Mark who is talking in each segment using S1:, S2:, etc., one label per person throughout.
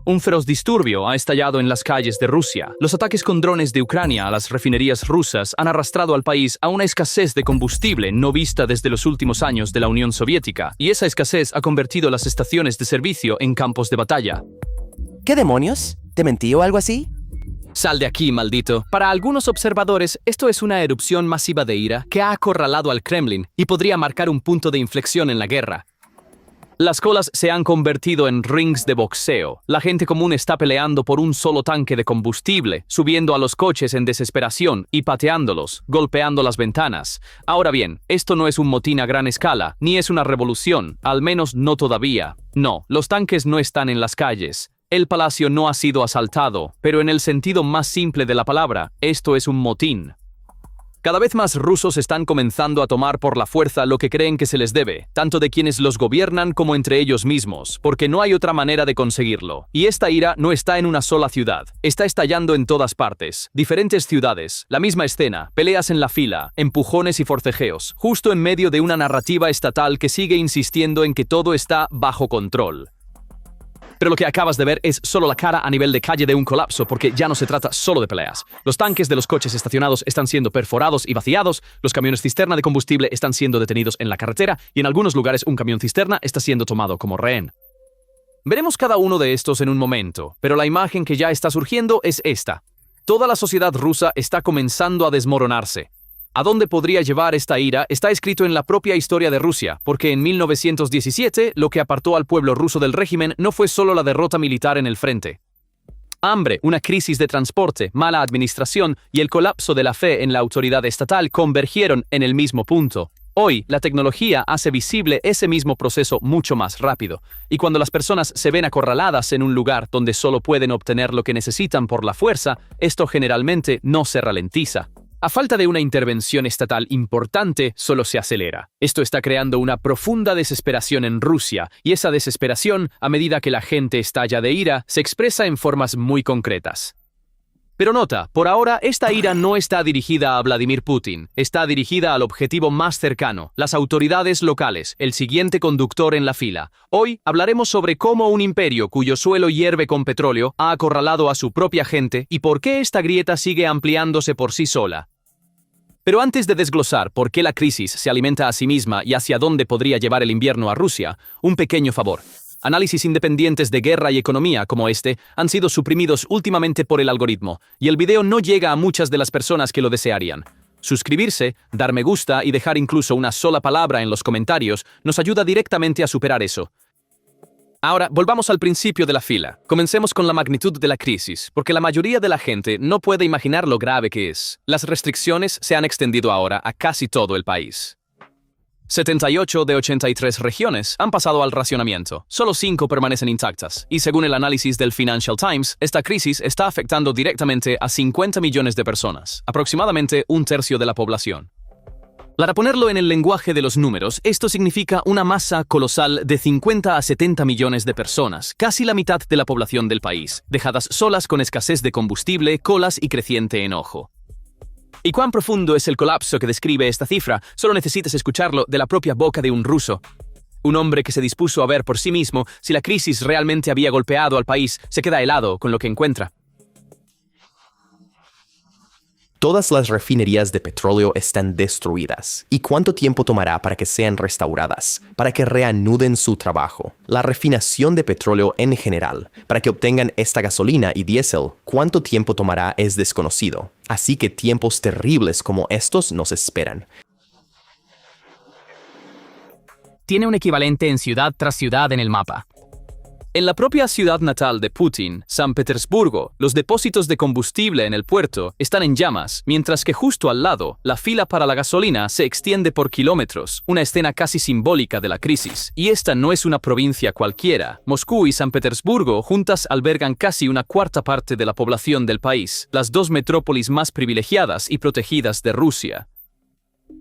S1: Un feroz disturbio ha estallado en las calles de Rusia. Los ataques con drones de Ucrania a las refinerías rusas han arrastrado al país a una escasez de combustible no vista desde los últimos años de la Unión Soviética, y esa escasez ha convertido las estaciones de servicio en campos de batalla.
S2: ¿Qué demonios? ¿Te mentí o algo así?
S1: Sal de aquí, maldito. Para algunos observadores, esto es una erupción masiva de ira que ha acorralado al Kremlin y podría marcar un punto de inflexión en la guerra. Las colas se han convertido en rings de boxeo. La gente común está peleando por un solo tanque de combustible, subiendo a los coches en desesperación y pateándolos, golpeando las ventanas. Ahora bien, esto no es un motín a gran escala, ni es una revolución, al menos no todavía. No, los tanques no están en las calles. El palacio no ha sido asaltado, pero en el sentido más simple de la palabra, esto es un motín. Cada vez más rusos están comenzando a tomar por la fuerza lo que creen que se les debe, tanto de quienes los gobiernan como entre ellos mismos, porque no hay otra manera de conseguirlo. Y esta ira no está en una sola ciudad, está estallando en todas partes. Diferentes ciudades, la misma escena, peleas en la fila, empujones y forcejeos, justo en medio de una narrativa estatal que sigue insistiendo en que todo está bajo control. Pero lo que acabas de ver es solo la cara a nivel de calle de un colapso, porque ya no se trata solo de peleas. Los tanques de los coches estacionados están siendo perforados y vaciados, los camiones cisterna de combustible están siendo detenidos en la carretera y en algunos lugares un camión cisterna está siendo tomado como rehén. Veremos cada uno de estos en un momento, pero la imagen que ya está surgiendo es esta. Toda la sociedad rusa está comenzando a desmoronarse. ¿A dónde podría llevar esta ira? Está escrito en la propia historia de Rusia, porque en 1917 lo que apartó al pueblo ruso del régimen no fue solo la derrota militar en el frente. Hambre, una crisis de transporte, mala administración y el colapso de la fe en la autoridad estatal convergieron en el mismo punto. Hoy, la tecnología hace visible ese mismo proceso mucho más rápido, y cuando las personas se ven acorraladas en un lugar donde solo pueden obtener lo que necesitan por la fuerza, esto generalmente no se ralentiza. A falta de una intervención estatal importante, solo se acelera. Esto está creando una profunda desesperación en Rusia, y esa desesperación, a medida que la gente estalla de ira, se expresa en formas muy concretas. Pero nota, por ahora esta ira no está dirigida a Vladimir Putin, está dirigida al objetivo más cercano, las autoridades locales, el siguiente conductor en la fila. Hoy hablaremos sobre cómo un imperio cuyo suelo hierve con petróleo ha acorralado a su propia gente y por qué esta grieta sigue ampliándose por sí sola. Pero antes de desglosar por qué la crisis se alimenta a sí misma y hacia dónde podría llevar el invierno a Rusia, un pequeño favor. Análisis independientes de guerra y economía como este han sido suprimidos últimamente por el algoritmo, y el video no llega a muchas de las personas que lo desearían. Suscribirse, dar me gusta y dejar incluso una sola palabra en los comentarios nos ayuda directamente a superar eso. Ahora, volvamos al principio de la fila. Comencemos con la magnitud de la crisis, porque la mayoría de la gente no puede imaginar lo grave que es. Las restricciones se han extendido ahora a casi todo el país. 78 de 83 regiones han pasado al racionamiento. Solo 5 permanecen intactas. Y según el análisis del Financial Times, esta crisis está afectando directamente a 50 millones de personas, aproximadamente un tercio de la población. Para ponerlo en el lenguaje de los números, esto significa una masa colosal de 50 a 70 millones de personas, casi la mitad de la población del país, dejadas solas con escasez de combustible, colas y creciente enojo. ¿Y cuán profundo es el colapso que describe esta cifra? Solo necesitas escucharlo de la propia boca de un ruso. Un hombre que se dispuso a ver por sí mismo si la crisis realmente había golpeado al país se queda helado con lo que encuentra.
S3: Todas las refinerías de petróleo están destruidas. ¿Y cuánto tiempo tomará para que sean restauradas? Para que reanuden su trabajo. La refinación de petróleo en general, para que obtengan esta gasolina y diésel, cuánto tiempo tomará es desconocido. Así que tiempos terribles como estos nos esperan.
S1: Tiene un equivalente en ciudad tras ciudad en el mapa. En la propia ciudad natal de Putin, San Petersburgo, los depósitos de combustible en el puerto están en llamas, mientras que justo al lado, la fila para la gasolina se extiende por kilómetros, una escena casi simbólica de la crisis. Y esta no es una provincia cualquiera. Moscú y San Petersburgo juntas albergan casi una cuarta parte de la población del país, las dos metrópolis más privilegiadas y protegidas de Rusia.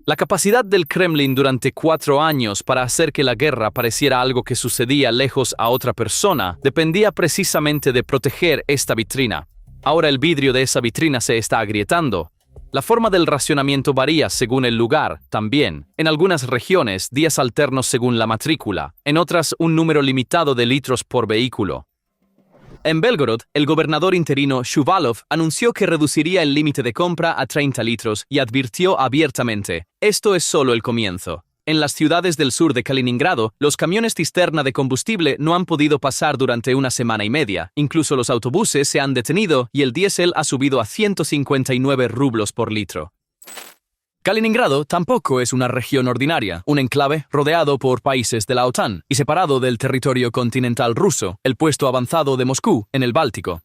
S1: La capacidad del Kremlin durante 4 años para hacer que la guerra pareciera algo que sucedía lejos a otra persona dependía precisamente de proteger esta vitrina. Ahora el vidrio de esa vitrina se está agrietando. La forma del racionamiento varía según el lugar, también. En algunas regiones, días alternos según la matrícula. En otras, un número limitado de litros por vehículo. En Belgorod, el gobernador interino Shuvalov anunció que reduciría el límite de compra a 30 litros y advirtió abiertamente: esto es solo el comienzo. En las ciudades del sur de Kaliningrado, los camiones cisterna de combustible no han podido pasar durante una semana y media, incluso los autobuses se han detenido y el diésel ha subido a 159 rublos por litro. Kaliningrado tampoco es una región ordinaria, un enclave rodeado por países de la OTAN y separado del territorio continental ruso, el puesto avanzado de Moscú en el Báltico.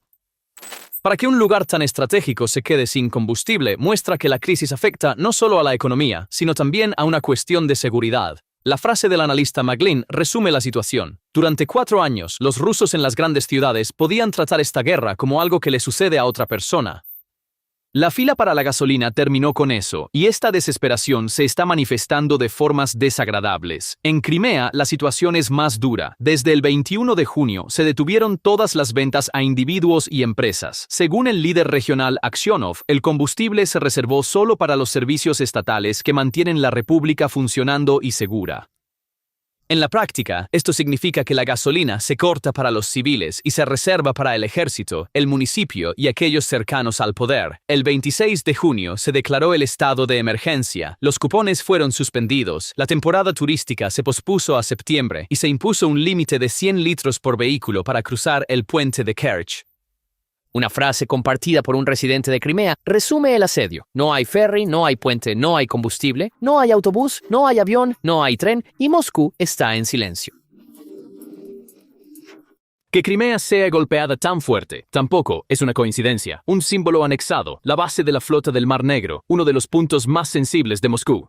S1: Para que un lugar tan estratégico se quede sin combustible, muestra que la crisis afecta no solo a la economía, sino también a una cuestión de seguridad. La frase del analista Maglin resume la situación. Durante 4 años, los rusos en las grandes ciudades podían tratar esta guerra como algo que le sucede a otra persona. La fila para la gasolina terminó con eso, y esta desesperación se está manifestando de formas desagradables. En Crimea, la situación es más dura. Desde el 21 de junio se detuvieron todas las ventas a individuos y empresas. Según el líder regional Aksionov, el combustible se reservó solo para los servicios estatales que mantienen la república funcionando y segura. En la práctica, esto significa que la gasolina se corta para los civiles y se reserva para el ejército, el municipio y aquellos cercanos al poder. El 26 de junio se declaró el estado de emergencia, los cupones fueron suspendidos, la temporada turística se pospuso a septiembre y se impuso un límite de 100 litros por vehículo para cruzar el puente de Kerch.
S4: Una frase compartida por un residente de Crimea resume el asedio. No hay ferry, no hay puente, no hay combustible, no hay autobús, no hay avión, no hay tren y Moscú está en silencio.
S1: Que Crimea sea golpeada tan fuerte tampoco es una coincidencia. Un símbolo anexado, la base de la flota del Mar Negro, uno de los puntos más sensibles de Moscú.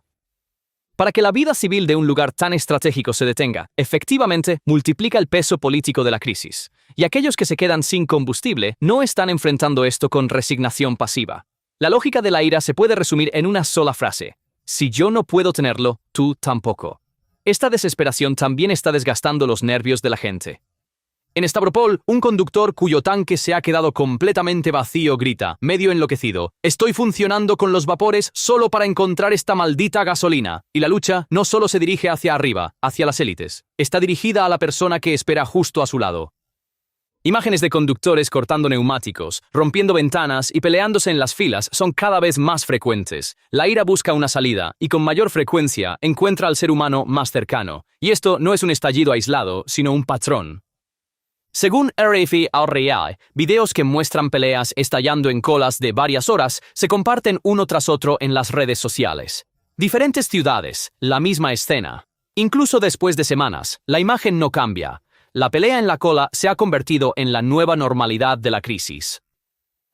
S1: Para que la vida civil de un lugar tan estratégico se detenga, efectivamente multiplica el peso político de la crisis. Y aquellos que se quedan sin combustible no están enfrentando esto con resignación pasiva. La lógica de la ira se puede resumir en una sola frase: si yo no puedo tenerlo, tú tampoco. Esta desesperación también está desgastando los nervios de la gente. En Stavropol, un conductor cuyo tanque se ha quedado completamente vacío grita, medio enloquecido: estoy funcionando con los vapores solo para encontrar esta maldita gasolina. Y la lucha no solo se dirige hacia arriba, hacia las élites. Está dirigida a la persona que espera justo a su lado. Imágenes de conductores cortando neumáticos, rompiendo ventanas y peleándose en las filas son cada vez más frecuentes. La ira busca una salida y con mayor frecuencia encuentra al ser humano más cercano. Y esto no es un estallido aislado, sino un patrón. Según RFI Al-Riyadh, videos que muestran peleas estallando en colas de varias horas se comparten uno tras otro en las redes sociales. Diferentes ciudades, la misma escena. Incluso después de semanas, la imagen no cambia. La pelea en la cola se ha convertido en la nueva normalidad de la crisis.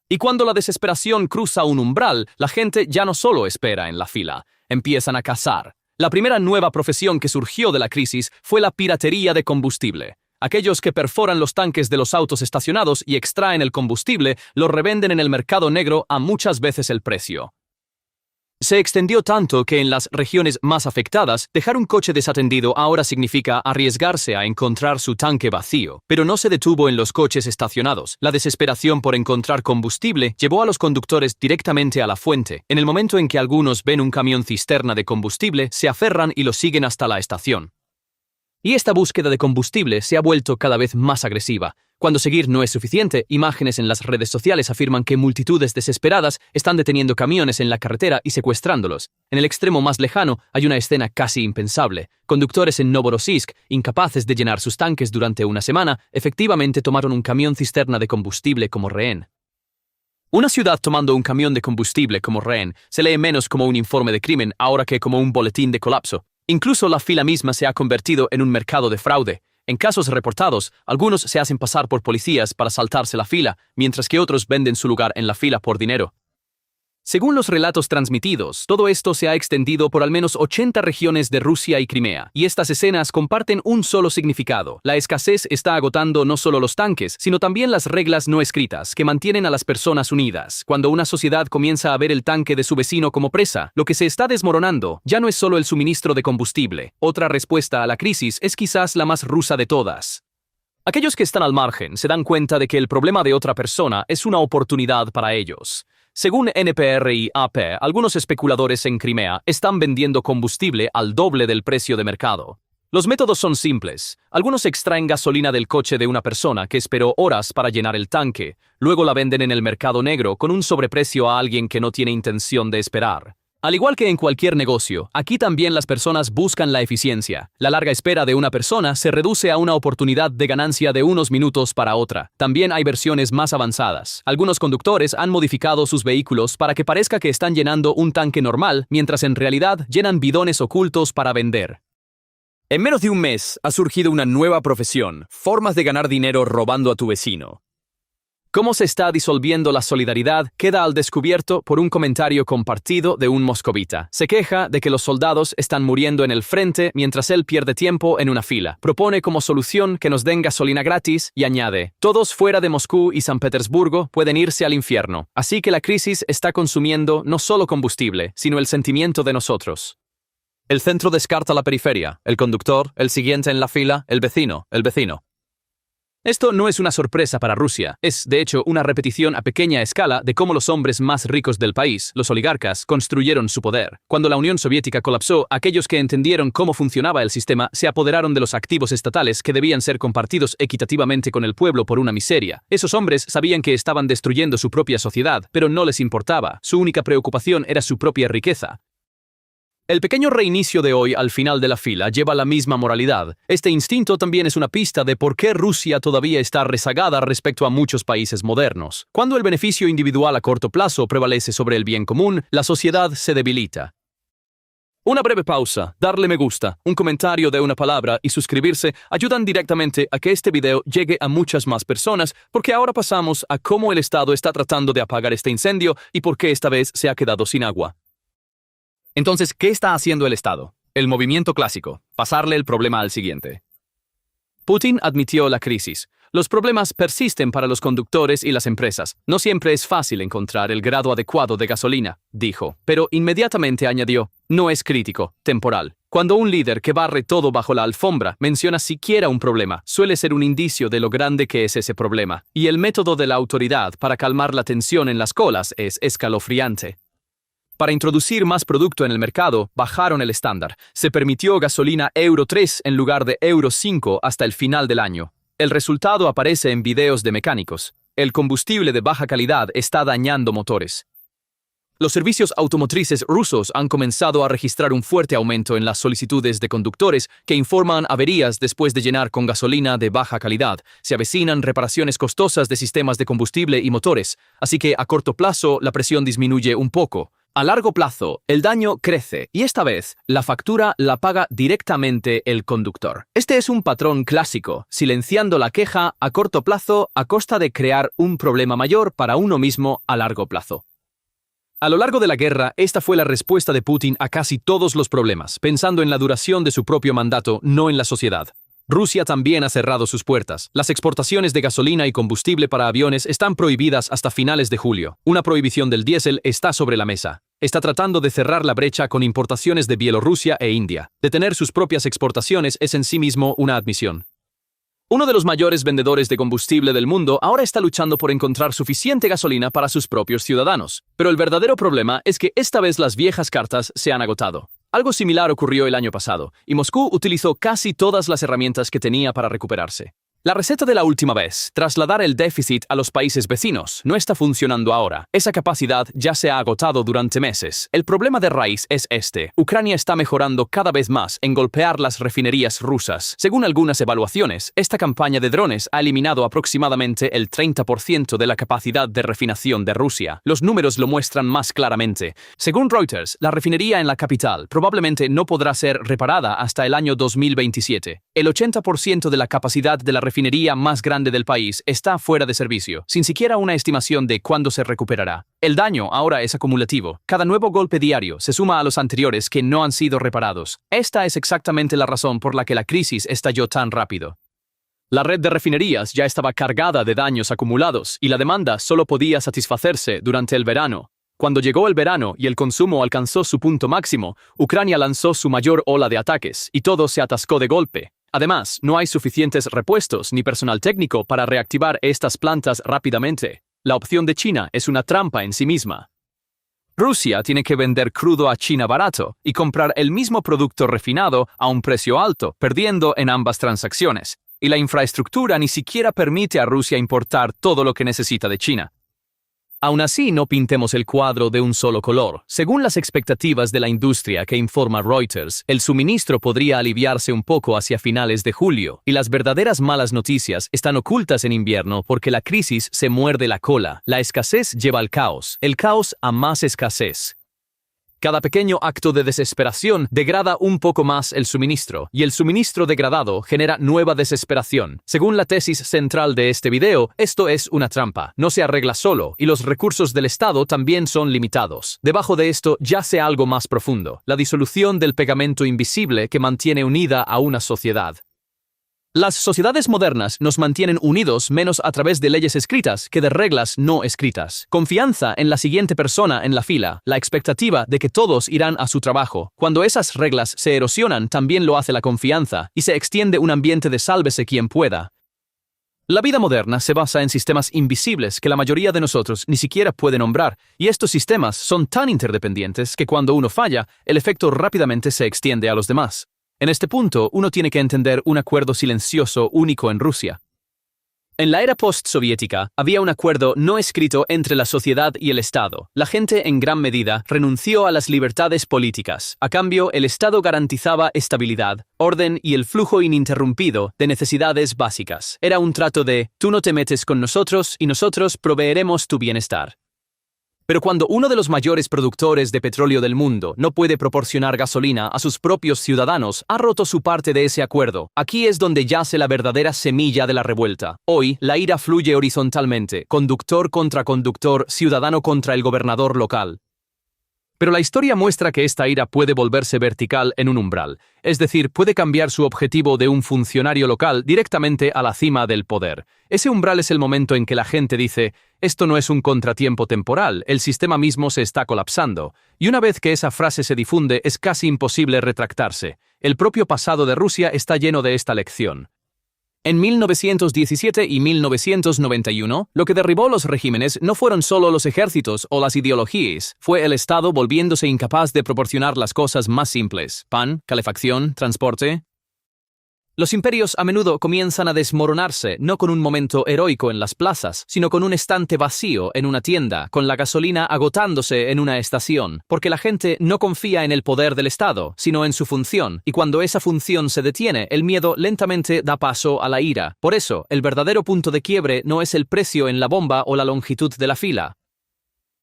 S1: Y cuando la desesperación cruza un umbral, la gente ya no solo espera en la fila, empiezan a cazar. La primera nueva profesión que surgió de la crisis fue la piratería de combustible. Aquellos que perforan los tanques de los autos estacionados y extraen el combustible lo revenden en el mercado negro a muchas veces el precio. Se extendió tanto que en las regiones más afectadas, dejar un coche desatendido ahora significa arriesgarse a encontrar su tanque vacío. Pero no se detuvo en los coches estacionados. La desesperación por encontrar combustible llevó a los conductores directamente a la fuente. En el momento en que algunos ven un camión cisterna de combustible, se aferran y lo siguen hasta la estación. Y esta búsqueda de combustible se ha vuelto cada vez más agresiva. Cuando seguir no es suficiente, imágenes en las redes sociales afirman que multitudes desesperadas están deteniendo camiones en la carretera y secuestrándolos. En el extremo más lejano hay una escena casi impensable. Conductores en Novorossiysk, incapaces de llenar sus tanques durante una semana, efectivamente tomaron un camión cisterna de combustible como rehén. Una ciudad tomando un camión de combustible como rehén se lee menos como un informe de crimen ahora que como un boletín de colapso. Incluso la fila misma se ha convertido en un mercado de fraude. En casos reportados, algunos se hacen pasar por policías para saltarse la fila, mientras que otros venden su lugar en la fila por dinero. Según los relatos transmitidos, todo esto se ha extendido por al menos 80 regiones de Rusia y Crimea, y estas escenas comparten un solo significado. La escasez está agotando no solo los tanques, sino también las reglas no escritas que mantienen a las personas unidas. Cuando una sociedad comienza a ver el tanque de su vecino como presa, lo que se está desmoronando ya no es solo el suministro de combustible. Otra respuesta a la crisis es quizás la más rusa de todas. Aquellos que están al margen se dan cuenta de que el problema de otra persona es una oportunidad para ellos. Según NPR-AP, algunos especuladores en Crimea están vendiendo combustible al doble del precio de mercado. Los métodos son simples. Algunos extraen gasolina del coche de una persona que esperó horas para llenar el tanque, luego la venden en el mercado negro con un sobreprecio a alguien que no tiene intención de esperar. Al igual que en cualquier negocio, aquí también las personas buscan la eficiencia. La larga espera de una persona se reduce a una oportunidad de ganancia de unos minutos para otra. También hay versiones más avanzadas. Algunos conductores han modificado sus vehículos para que parezca que están llenando un tanque normal, mientras en realidad llenan bidones ocultos para vender. En menos de un mes ha surgido una nueva profesión, formas de ganar dinero robando a tu vecino. Cómo se está disolviendo la solidaridad queda al descubierto por un comentario compartido de un moscovita. Se queja de que los soldados están muriendo en el frente mientras él pierde tiempo en una fila. Propone como solución que nos den gasolina gratis y añade: todos fuera de Moscú y San Petersburgo pueden irse al infierno. Así que la crisis está consumiendo no solo combustible, sino el sentimiento de nosotros. El centro descarta la periferia, el conductor, el siguiente en la fila, el vecino. Esto no es una sorpresa para Rusia, es de hecho una repetición a pequeña escala de cómo los hombres más ricos del país, los oligarcas, construyeron su poder. Cuando la Unión Soviética colapsó, aquellos que entendieron cómo funcionaba el sistema se apoderaron de los activos estatales que debían ser compartidos equitativamente con el pueblo por una miseria. Esos hombres sabían que estaban destruyendo su propia sociedad, pero no les importaba, su única preocupación era su propia riqueza. El pequeño reinicio de hoy al final de la fila lleva la misma moralidad. Este instinto también es una pista de por qué Rusia todavía está rezagada respecto a muchos países modernos. Cuando el beneficio individual a corto plazo prevalece sobre el bien común, la sociedad se debilita. Una breve pausa, darle me gusta, un comentario de una palabra y suscribirse ayudan directamente a que este video llegue a muchas más personas, porque ahora pasamos a cómo el Estado está tratando de apagar este incendio y por qué esta vez se ha quedado sin agua. Entonces, ¿qué está haciendo el Estado? El movimiento clásico, pasarle el problema al siguiente. Putin admitió la crisis. Los problemas persisten para los conductores y las empresas. No siempre es fácil encontrar el grado adecuado de gasolina, dijo, pero inmediatamente añadió: no es crítico, temporal. Cuando un líder que barre todo bajo la alfombra menciona siquiera un problema, suele ser un indicio de lo grande que es ese problema, y el método de la autoridad para calmar la tensión en las colas es escalofriante. Para introducir más producto en el mercado, bajaron el estándar. Se permitió gasolina Euro 3 en lugar de Euro 5 hasta el final del año. El resultado aparece en videos de mecánicos. El combustible de baja calidad está dañando motores. Los servicios automotrices rusos han comenzado a registrar un fuerte aumento en las solicitudes de conductores que informan averías después de llenar con gasolina de baja calidad. Se avecinan reparaciones costosas de sistemas de combustible y motores, así que a corto plazo la presión disminuye un poco. A largo plazo, el daño crece y esta vez la factura la paga directamente el conductor. Este es un patrón clásico, silenciando la queja a corto plazo a costa de crear un problema mayor para uno mismo a largo plazo. A lo largo de la guerra, esta fue la respuesta de Putin a casi todos los problemas, pensando en la duración de su propio mandato, no en la sociedad. Rusia también ha cerrado sus puertas. Las exportaciones de gasolina y combustible para aviones están prohibidas hasta finales de julio. Una prohibición del diésel está sobre la mesa. Está tratando de cerrar la brecha con importaciones de Bielorrusia e India. Detener sus propias exportaciones es en sí mismo una admisión. Uno de los mayores vendedores de combustible del mundo ahora está luchando por encontrar suficiente gasolina para sus propios ciudadanos. Pero el verdadero problema es que esta vez las viejas cartas se han agotado. Algo similar ocurrió el año pasado, y Moscú utilizó casi todas las herramientas que tenía para recuperarse. La receta de la última vez, trasladar el déficit a los países vecinos, no está funcionando ahora. Esa capacidad ya se ha agotado durante meses. El problema de raíz es este. Ucrania está mejorando cada vez más en golpear las refinerías rusas. Según algunas evaluaciones, esta campaña de drones ha eliminado aproximadamente el 30% de la capacidad de refinación de Rusia. Los números lo muestran más claramente. Según Reuters, la refinería en la capital probablemente no podrá ser reparada hasta el año 2027. El 80% de la capacidad de la refinería más grande del país está fuera de servicio, sin siquiera una estimación de cuándo se recuperará. El daño ahora es acumulativo. Cada nuevo golpe diario se suma a los anteriores que no han sido reparados. Esta es exactamente la razón por la que la crisis estalló tan rápido. La red de refinerías ya estaba cargada de daños acumulados y la demanda solo podía satisfacerse durante el verano. Cuando llegó el verano y el consumo alcanzó su punto máximo, Ucrania lanzó su mayor ola de ataques y todo se atascó de golpe. Además, no hay suficientes repuestos ni personal técnico para reactivar estas plantas rápidamente. La opción de China es una trampa en sí misma. Rusia tiene que vender crudo a China barato y comprar el mismo producto refinado a un precio alto, perdiendo en ambas transacciones. Y la infraestructura ni siquiera permite a Rusia importar todo lo que necesita de China. Aún así, no pintemos el cuadro de un solo color. Según las expectativas de la industria que informa Reuters, el suministro podría aliviarse un poco hacia finales de julio, y las verdaderas malas noticias están ocultas en invierno porque la crisis se muerde la cola. La escasez lleva al caos, el caos a más escasez. Cada pequeño acto de desesperación degrada un poco más el suministro, y el suministro degradado genera nueva desesperación. Según la tesis central de este video, esto es una trampa. No se arregla solo, y los recursos del Estado también son limitados. Debajo de esto yace algo más profundo, la disolución del pegamento invisible que mantiene unida a una sociedad. Las sociedades modernas nos mantienen unidos menos a través de leyes escritas que de reglas no escritas. Confianza en la siguiente persona en la fila, la expectativa de que todos irán a su trabajo. Cuando esas reglas se erosionan, también lo hace la confianza, y se extiende un ambiente de sálvese quien pueda. La vida moderna se basa en sistemas invisibles que la mayoría de nosotros ni siquiera puede nombrar, y estos sistemas son tan interdependientes que cuando uno falla, el efecto rápidamente se extiende a los demás. En este punto, uno tiene que entender un acuerdo silencioso único en Rusia. En la era postsoviética, había un acuerdo no escrito entre la sociedad y el Estado. La gente, en gran medida, renunció a las libertades políticas. A cambio, el Estado garantizaba estabilidad, orden y el flujo ininterrumpido de necesidades básicas. Era un trato de, tú no te metes con nosotros y nosotros proveeremos tu bienestar. Pero cuando uno de los mayores productores de petróleo del mundo no puede proporcionar gasolina a sus propios ciudadanos, ha roto su parte de ese acuerdo. Aquí es donde yace la verdadera semilla de la revuelta. Hoy, la ira fluye horizontalmente, conductor contra conductor, ciudadano contra el gobernador local. Pero la historia muestra que esta ira puede volverse vertical en un umbral, es decir, puede cambiar su objetivo de un funcionario local directamente a la cima del poder. Ese umbral es el momento en que la gente dice, esto no es un contratiempo temporal, el sistema mismo se está colapsando. Y una vez que esa frase se difunde, es casi imposible retractarse. El propio pasado de Rusia está lleno de esta lección. En 1917 y 1991, lo que derribó los regímenes no fueron solo los ejércitos o las ideologías, fue el Estado volviéndose incapaz de proporcionar las cosas más simples: pan, calefacción, transporte. Los imperios a menudo comienzan a desmoronarse, no con un momento heroico en las plazas, sino con un estante vacío en una tienda, con la gasolina agotándose en una estación, porque la gente no confía en el poder del Estado, sino en su función, y cuando esa función se detiene, el miedo lentamente da paso a la ira. Por eso, el verdadero punto de quiebre no es el precio en la bomba o la longitud de la fila.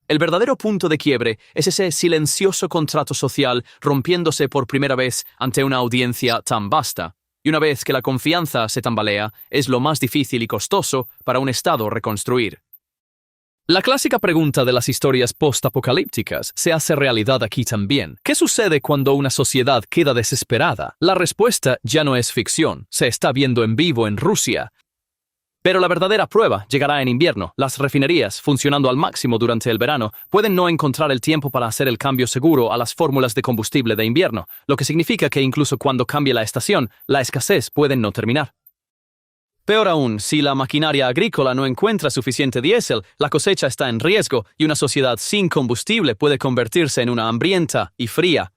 S1: El verdadero punto de quiebre es ese silencioso contrato social rompiéndose por primera vez ante una audiencia tan vasta. Y una vez que la confianza se tambalea, es lo más difícil y costoso para un Estado reconstruir. La clásica pregunta de las historias post-apocalípticas se hace realidad aquí también. ¿Qué sucede cuando una sociedad queda desesperada? La respuesta ya no es ficción, se está viendo en vivo en Rusia. Pero la verdadera prueba llegará en invierno. Las refinerías, funcionando al máximo durante el verano, pueden no encontrar el tiempo para hacer el cambio seguro a las fórmulas de combustible de invierno, lo que significa que incluso cuando cambie la estación, la escasez puede no terminar. Peor aún, si la maquinaria agrícola no encuentra suficiente diésel, la cosecha está en riesgo y una sociedad sin combustible puede convertirse en una hambrienta y fría.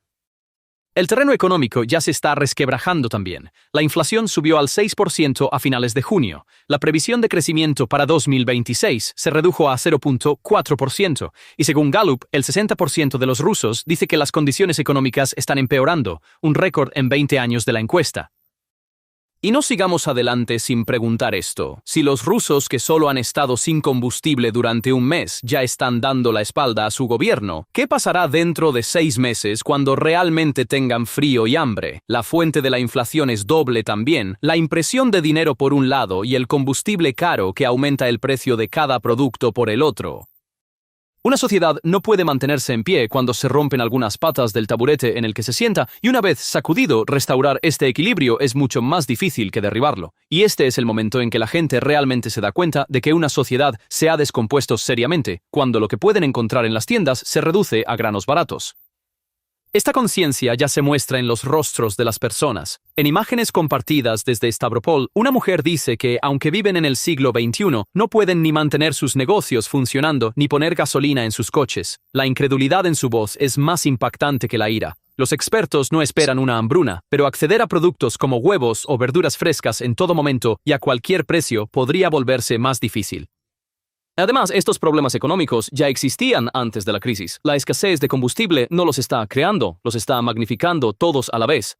S1: El terreno económico ya se está resquebrajando también. La inflación subió al 6% a finales de junio. La previsión de crecimiento para 2026 se redujo a 0.4%. Y según Gallup, el 60% de los rusos dice que las condiciones económicas están empeorando, un récord en 20 años de la encuesta. Y no sigamos adelante sin preguntar esto. Si los rusos que solo han estado sin combustible durante un mes ya están dando la espalda a su gobierno, ¿qué pasará dentro de 6 meses cuando realmente tengan frío y hambre? La fuente de la inflación es doble también, la impresión de dinero por un lado y el combustible caro que aumenta el precio de cada producto por el otro. Una sociedad no puede mantenerse en pie cuando se rompen algunas patas del taburete en el que se sienta, y una vez sacudido, restaurar este equilibrio es mucho más difícil que derribarlo. Y este es el momento en que la gente realmente se da cuenta de que una sociedad se ha descompuesto seriamente, cuando lo que pueden encontrar en las tiendas se reduce a granos baratos. Esta conciencia ya se muestra en los rostros de las personas. En imágenes compartidas desde Stavropol, una mujer dice que, aunque viven en el siglo XXI, no pueden ni mantener sus negocios funcionando ni poner gasolina en sus coches. La incredulidad en su voz es más impactante que la ira. Los expertos no esperan una hambruna, pero acceder a productos como huevos o verduras frescas en todo momento y a cualquier precio podría volverse más difícil. Además, estos problemas económicos ya existían antes de la crisis. La escasez de combustible no los está creando, los está magnificando todos a la vez.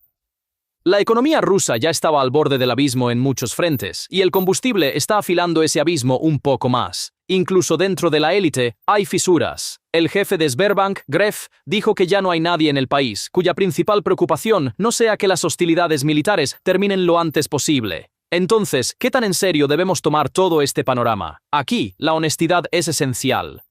S1: La economía rusa ya estaba al borde del abismo en muchos frentes, y el combustible está afilando ese abismo un poco más. Incluso dentro de la élite hay fisuras. El jefe de Sberbank, Gref, dijo que ya no hay nadie en el país cuya principal preocupación no sea que las hostilidades militares terminen lo antes posible. Entonces, ¿qué tan en serio debemos tomar todo este panorama? Aquí, la honestidad es esencial.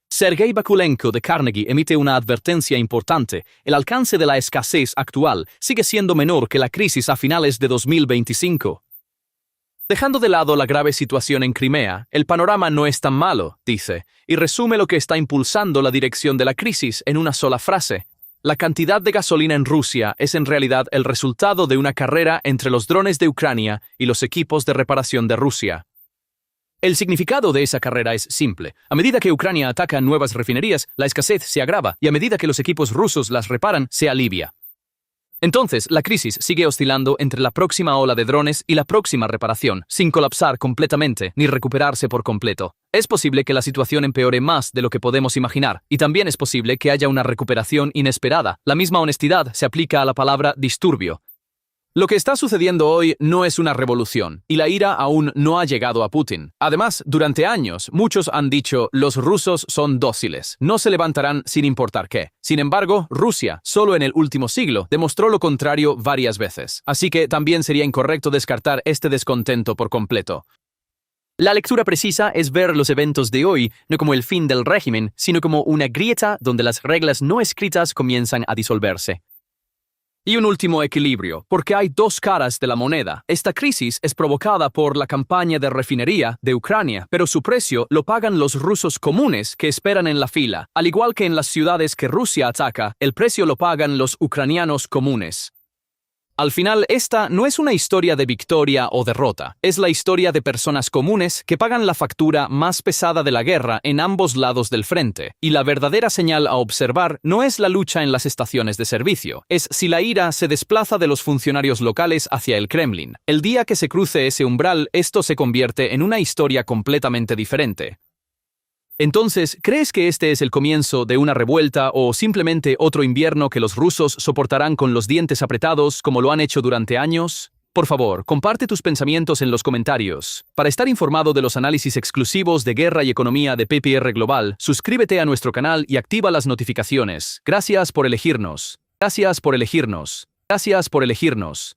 S1: Sergei Bakulenko de Carnegie emite una advertencia importante. El alcance de la escasez actual sigue siendo menor que la crisis a finales de 2025. Dejando de lado la grave situación en Crimea, el panorama no es tan malo, dice, y resume lo que está impulsando la dirección de la crisis en una sola frase. La cantidad de gasolina en Rusia es en realidad el resultado de una carrera entre los drones de Ucrania y los equipos de reparación de Rusia. El significado de esa carrera es simple. A medida que Ucrania ataca nuevas refinerías, la escasez se agrava, y a medida que los equipos rusos las reparan, se alivia. Entonces, la crisis sigue oscilando entre la próxima ola de drones y la próxima reparación, sin colapsar completamente ni recuperarse por completo. Es posible que la situación empeore más de lo que podemos imaginar, y también es posible que haya una recuperación inesperada. La misma honestidad se aplica a la palabra disturbio. Lo que está sucediendo hoy no es una revolución, y la ira aún no ha llegado a Putin. Además, durante años, muchos han dicho, los rusos son dóciles, no se levantarán sin importar qué. Sin embargo, Rusia, solo en el último siglo, demostró lo contrario varias veces. Así que también sería incorrecto descartar este descontento por completo. La lectura precisa es ver los eventos de hoy no como el fin del régimen, sino como una grieta donde las reglas no escritas comienzan a disolverse. Y un último equilibrio, porque hay dos caras de la moneda. Esta crisis es provocada por la campaña de refinería de Ucrania, pero su precio lo pagan los rusos comunes que esperan en la fila. Al igual que en las ciudades que Rusia ataca, el precio lo pagan los ucranianos comunes. Al final, esta no es una historia de victoria o derrota, es la historia de personas comunes que pagan la factura más pesada de la guerra en ambos lados del frente, y la verdadera señal a observar no es la lucha en las estaciones de servicio, es si la ira se desplaza de los funcionarios locales hacia el Kremlin. El día que se cruce ese umbral, esto se convierte en una historia completamente diferente. Entonces, ¿crees que este es el comienzo de una revuelta o simplemente otro invierno que los rusos soportarán con los dientes apretados como lo han hecho durante años? Por favor, comparte tus pensamientos en los comentarios. Para estar informado de los análisis exclusivos de guerra y economía de PPR Global, suscríbete a nuestro canal y activa las notificaciones. Gracias por elegirnos. Gracias por elegirnos. Gracias por elegirnos.